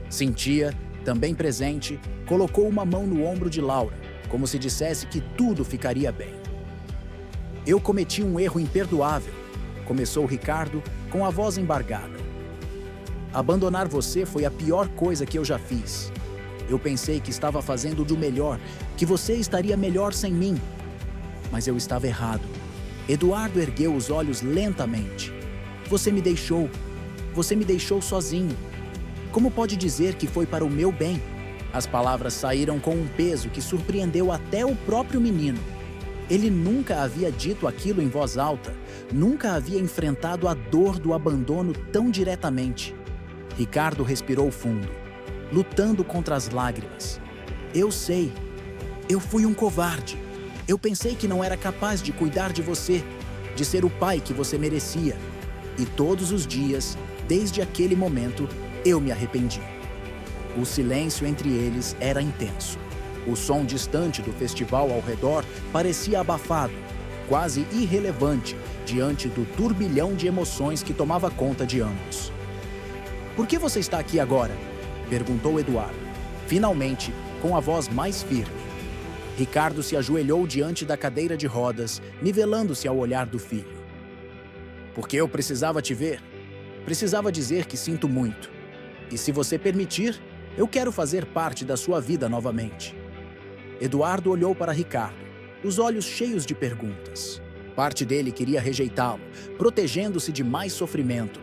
Cynthia, também presente, colocou uma mão no ombro de Laura, como se dissesse que tudo ficaria bem. "Eu cometi um erro imperdoável", começou Ricardo com a voz embargada. "Abandonar você foi a pior coisa que eu já fiz. Eu pensei que estava fazendo do melhor, que você estaria melhor sem mim. Mas eu estava errado. Eduardo ergueu os olhos lentamente. Você me deixou. Você me deixou sozinho. Como pode dizer que foi para o meu bem? As palavras saíram com um peso que surpreendeu até o próprio menino. Ele nunca havia dito aquilo em voz alta, nunca havia enfrentado a dor do abandono tão diretamente. Ricardo respirou fundo, lutando contra as lágrimas. Eu sei. Eu fui um covarde. Eu pensei que não era capaz de cuidar de você, de ser o pai que você merecia. E todos os dias, desde aquele momento, eu me arrependi. O silêncio entre eles era intenso. O som distante do festival ao redor parecia abafado, quase irrelevante, diante do turbilhão de emoções que tomava conta de ambos. Por que você está aqui agora? Perguntou Eduardo, finalmente, com a voz mais firme. Ricardo se ajoelhou diante da cadeira de rodas, nivelando-se ao olhar do filho. Porque eu precisava te ver. Precisava dizer que sinto muito. E se você permitir, eu quero fazer parte da sua vida novamente. Eduardo olhou para Ricardo, os olhos cheios de perguntas. Parte dele queria rejeitá-lo, protegendo-se de mais sofrimento.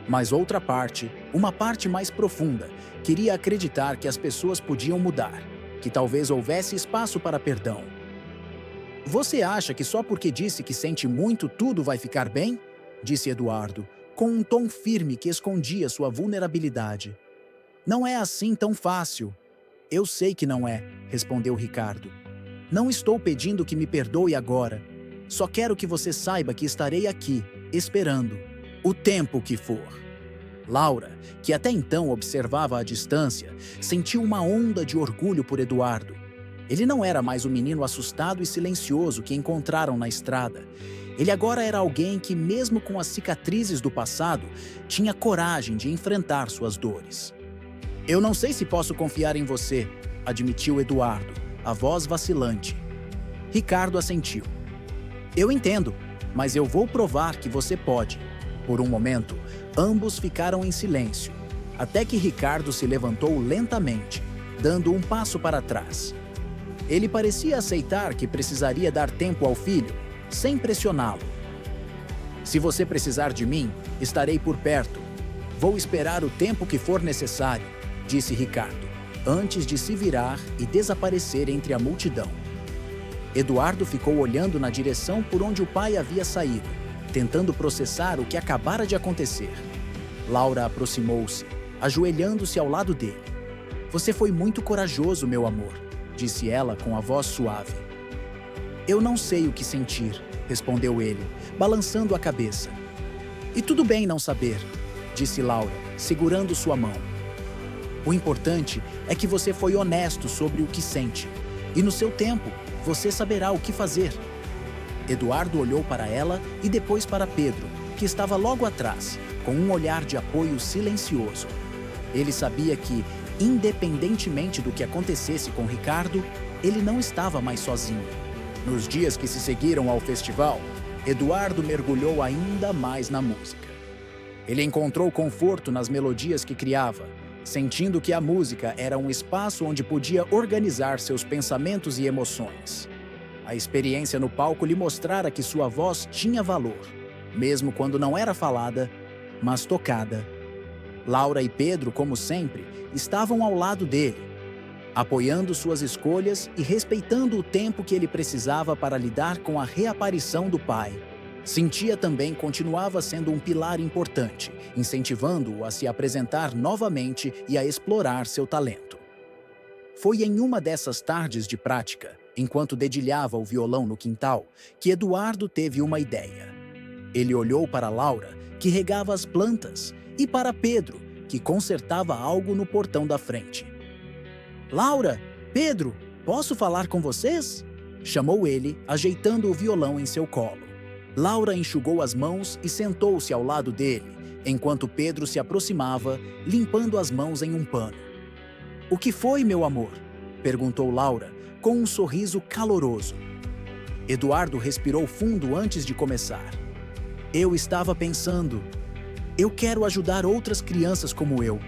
Mas outra parte, uma parte mais profunda, queria acreditar que as pessoas podiam mudar, que talvez houvesse espaço para perdão. Você acha que só porque disse que sente muito tudo vai ficar bem? Disse Eduardo, com um tom firme que escondia sua vulnerabilidade. Não é assim tão fácil. Eu sei que não é, respondeu Ricardo. Não estou pedindo que me perdoe agora. Só quero que você saiba que estarei aqui, esperando, o tempo que for. Laura, que até então observava à distância, sentiu uma onda de orgulho por Eduardo. Ele não era mais o menino assustado e silencioso que encontraram na estrada. Ele agora era alguém que, mesmo com as cicatrizes do passado, tinha coragem de enfrentar suas dores. Eu não sei se posso confiar em você, admitiu Eduardo, a voz vacilante. Ricardo assentiu. Eu entendo, mas eu vou provar que você pode. Por um momento, ambos ficaram em silêncio, até que Ricardo se levantou lentamente, dando um passo para trás. Ele parecia aceitar que precisaria dar tempo ao filho, sem pressioná-lo. Se você precisar de mim, estarei por perto. Vou esperar o tempo que for necessário, disse Ricardo, antes de se virar e desaparecer entre a multidão. Eduardo ficou olhando na direção por onde o pai havia saído, tentando processar o que acabara de acontecer. Laura aproximou-se, ajoelhando-se ao lado dele. Você foi muito corajoso, meu amor, disse ela com a voz suave. Eu não sei o que sentir, respondeu ele, balançando a cabeça. E tudo bem não saber, disse Laura, segurando sua mão. O importante é que você foi honesto sobre o que sente, e no seu tempo, você saberá o que fazer. Eduardo olhou para ela e depois para Pedro, que estava logo atrás, com um olhar de apoio silencioso. Ele sabia que, independentemente do que acontecesse com Ricardo, ele não estava mais sozinho. Nos dias que se seguiram ao festival, Eduardo mergulhou ainda mais na música. Ele encontrou conforto nas melodias que criava, sentindo que a música era um espaço onde podia organizar seus pensamentos e emoções. A experiência no palco lhe mostrara que sua voz tinha valor, mesmo quando não era falada, mas tocada. Laura e Pedro, como sempre, estavam ao lado dele, apoiando suas escolhas e respeitando o tempo que ele precisava para lidar com a reaparição do pai. Sentia também continuava sendo um pilar importante, incentivando-o a se apresentar novamente e a explorar seu talento. Foi em uma dessas tardes de prática, enquanto dedilhava o violão no quintal, que Eduardo teve uma ideia. Ele olhou para Laura, que regava as plantas, e para Pedro, que consertava algo no portão da frente. Laura, Pedro, posso falar com vocês? Chamou ele, ajeitando o violão em seu colo. Laura enxugou as mãos e sentou-se ao lado dele, enquanto Pedro se aproximava, limpando as mãos em um pano. O que foi, meu amor? Perguntou Laura, com um sorriso caloroso. Eduardo respirou fundo antes de começar. Eu estava pensando, eu quero ajudar outras crianças como eu.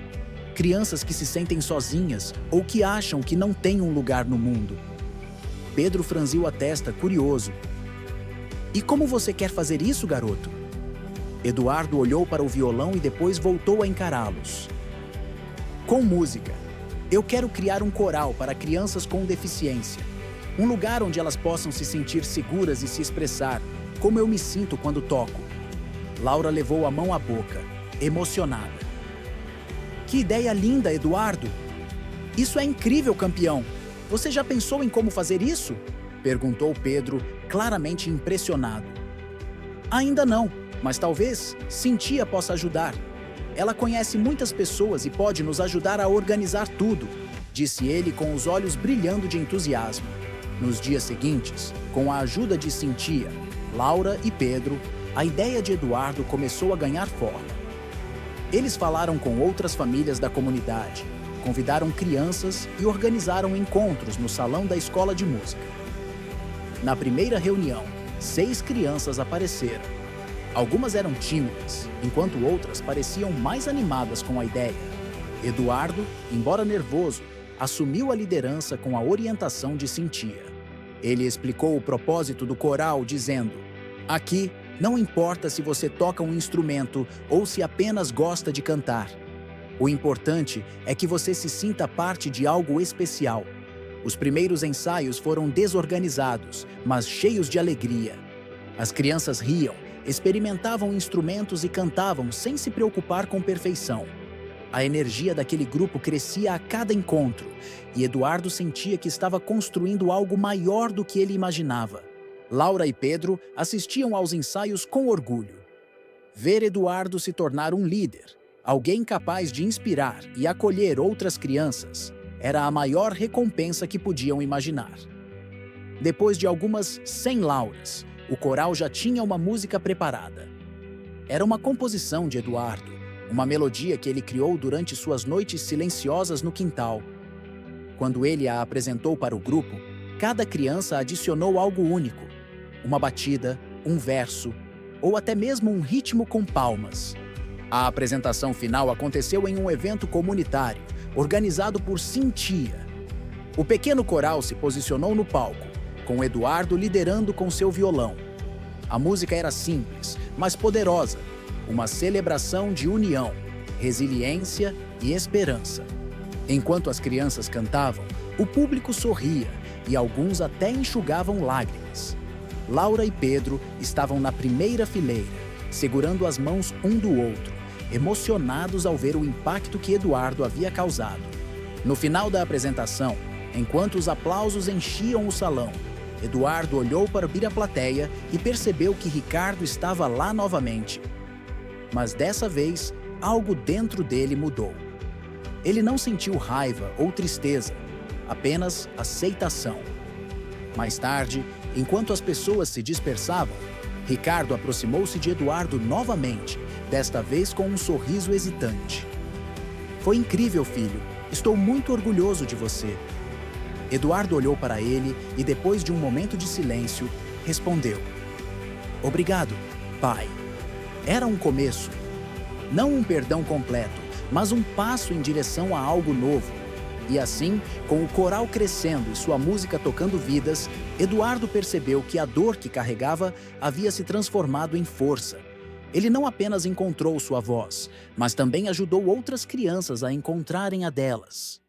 crianças que se sentem sozinhas ou que acham que não têm um lugar no mundo. Pedro franziu a testa, curioso. E como você quer fazer isso, garoto? Eduardo olhou para o violão e depois voltou a encará-los. Com música. Eu quero criar um coral para crianças com deficiência. Um lugar onde elas possam se sentir seguras e se expressar, como eu me sinto quando toco. Laura levou a mão à boca, emocionada. Que ideia linda, Eduardo! Isso é incrível, campeão! Você já pensou em como fazer isso? Perguntou Pedro, claramente impressionado. Ainda não, mas talvez Cintia possa ajudar. Ela conhece muitas pessoas e pode nos ajudar a organizar tudo, disse ele com os olhos brilhando de entusiasmo. Nos dias seguintes, com a ajuda de Cintia, Laura e Pedro, a ideia de Eduardo começou a ganhar forma. Eles falaram com outras famílias da comunidade, convidaram crianças e organizaram encontros no salão da escola de música. Na primeira reunião, 6 crianças apareceram. Algumas eram tímidas, enquanto outras pareciam mais animadas com a ideia. Eduardo, embora nervoso, assumiu a liderança com a orientação de Cintia. Ele explicou o propósito do coral, dizendo: aqui, não importa se você toca um instrumento ou se apenas gosta de cantar. O importante é que você se sinta parte de algo especial. Os primeiros ensaios foram desorganizados, mas cheios de alegria. As crianças riam, experimentavam instrumentos e cantavam sem se preocupar com perfeição. A energia daquele grupo crescia a cada encontro, e Eduardo sentia que estava construindo algo maior do que ele imaginava. Laura e Pedro assistiam aos ensaios com orgulho. Ver Eduardo se tornar um líder, alguém capaz de inspirar e acolher outras crianças, era a maior recompensa que podiam imaginar. Depois de algumas 100 lauras, o coral já tinha uma música preparada. Era uma composição de Eduardo, uma melodia que ele criou durante suas noites silenciosas no quintal. Quando ele a apresentou para o grupo, cada criança adicionou algo único: uma batida, um verso, ou até mesmo um ritmo com palmas. A apresentação final aconteceu em um evento comunitário, organizado por Cintia. O pequeno coral se posicionou no palco, com Eduardo liderando com seu violão. A música era simples, mas poderosa, uma celebração de união, resiliência e esperança. Enquanto as crianças cantavam, o público sorria e alguns até enxugavam lágrimas. Laura e Pedro estavam na primeira fileira, segurando as mãos um do outro, emocionados ao ver o impacto que Eduardo havia causado. No final da apresentação, enquanto os aplausos enchiam o salão, Eduardo olhou para a plateia e percebeu que Ricardo estava lá novamente. Mas dessa vez, algo dentro dele mudou. Ele não sentiu raiva ou tristeza, apenas aceitação. Mais tarde, enquanto as pessoas se dispersavam, Ricardo aproximou-se de Eduardo novamente, desta vez com um sorriso hesitante. Foi incrível, filho. Estou muito orgulhoso de você. Eduardo olhou para ele e, depois de um momento de silêncio, respondeu: Obrigado, pai. Era um começo. Não um perdão completo, mas um passo em direção a algo novo. E assim, com o coral crescendo e sua música tocando vidas, Eduardo percebeu que a dor que carregava havia se transformado em força. Ele não apenas encontrou sua voz, mas também ajudou outras crianças a encontrarem a delas.